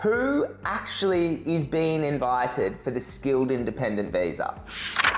who actually is being invited for the skilled independent visa?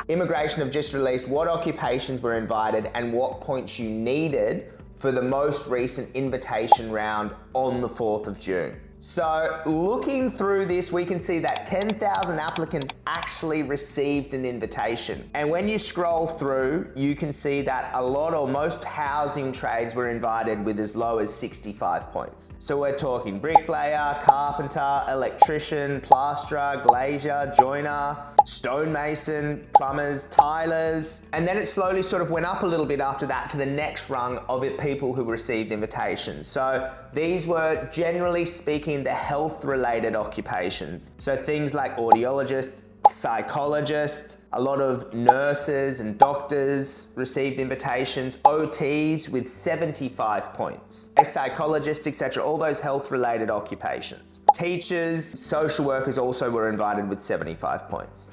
Immigration have just released what occupations were invited and what points you needed for the most recent invitation round on the 4th of June. So looking through this, we can see that 10,000 applicants actually received an invitation. And when you scroll through, you can see that a lot or most housing trades were invited with as low as 65 points. So we're talking bricklayer, carpenter, electrician, plasterer, glazier, joiner, stonemason, plumbers, tilers. And then it slowly sort of went up a little bit after that to the next rung of it, people who received invitations. So these were, generally speaking, the health-related occupations. So things like audiologist, psychologist, a lot of nurses and doctors received invitations, OTs with 75 points, a psychologist, etc., all those health-related occupations. Teachers, social workers also were invited with 75 points.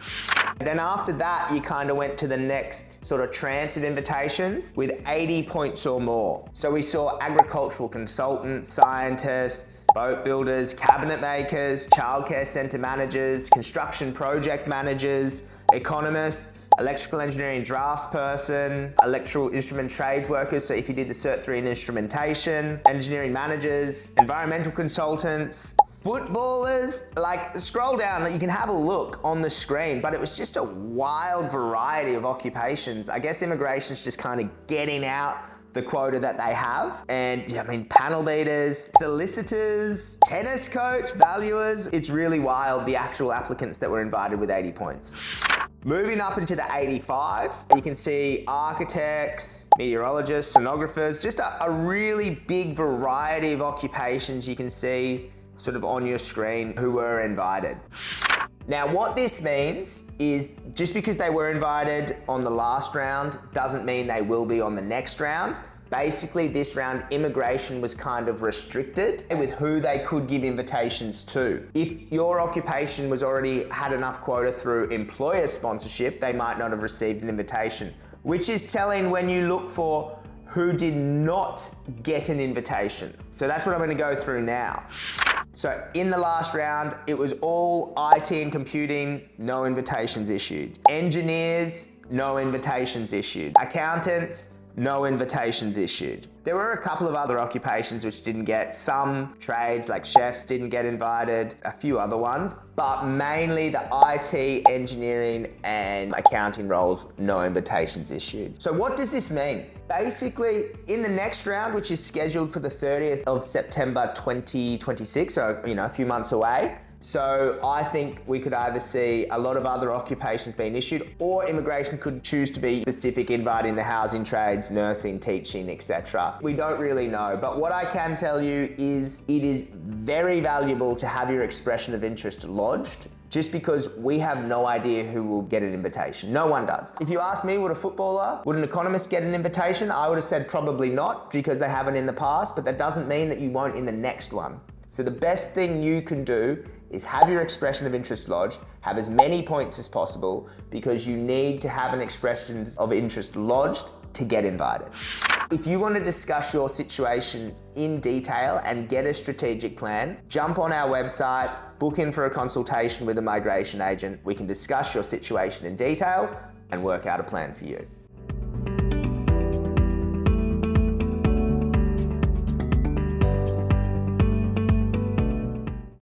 Then after that, you kind of went to the next sort of tranche of invitations with 80 points or more. So we saw agricultural consultants, scientists, boat builders, cabinet makers, childcare centre managers, construction project managers, economists, electrical engineering draftsperson, electrical instrument trades workers, so if you did the Cert 3 in instrumentation, engineering managers, environmental consultants, footballers. Like, scroll down, you can have a look on the screen, but it was just a wild variety of occupations. I guess immigration's just kind of getting out the quota that they have. And I mean, panel beaters, solicitors, tennis coach, valuers. It's really wild, the actual applicants that were invited with 80 points. Moving up into the 85, you can see architects, meteorologists, sonographers, just a really big variety of occupations you can see sort of on your screen who were invited. Now, what this means is just because they were invited on the last round doesn't mean they will be on the next round. Basically, this round, immigration was kind of restricted with who they could give invitations to. If your occupation was already had enough quota through employer sponsorship, they might not have received an invitation, which is telling when you look for who did not get an invitation. So that's what I'm going to go through now. So in the last round, it was all IT and computing, no invitations issued. Engineers, no invitations issued. Accountants, no invitations issued. There were a couple of other occupations which didn't get, some trades like chefs didn't get invited, a few other ones, but mainly the IT, engineering and accounting roles, no invitations issued. So what does this mean? Basically, in the next round, which is scheduled for the 30th of September 2026, so a few months away, so I think we could either see a lot of other occupations being issued, or immigration could choose to be specific, inviting the housing trades, nursing, teaching, etc. We don't really know, but what I can tell you is it is very valuable to have your expression of interest lodged, just because we have no idea who will get an invitation. No one does. If you ask me, would a footballer, would an economist get an invitation? I would have said probably not, because they haven't in the past, but that doesn't mean that you won't in the next one. So the best thing you can do is have your expression of interest lodged, have as many points as possible, because you need to have an expression of interest lodged to get invited. If you want to discuss your situation in detail and get a strategic plan, jump on our website, book in for a consultation with a migration agent. We can discuss your situation in detail and work out a plan for you.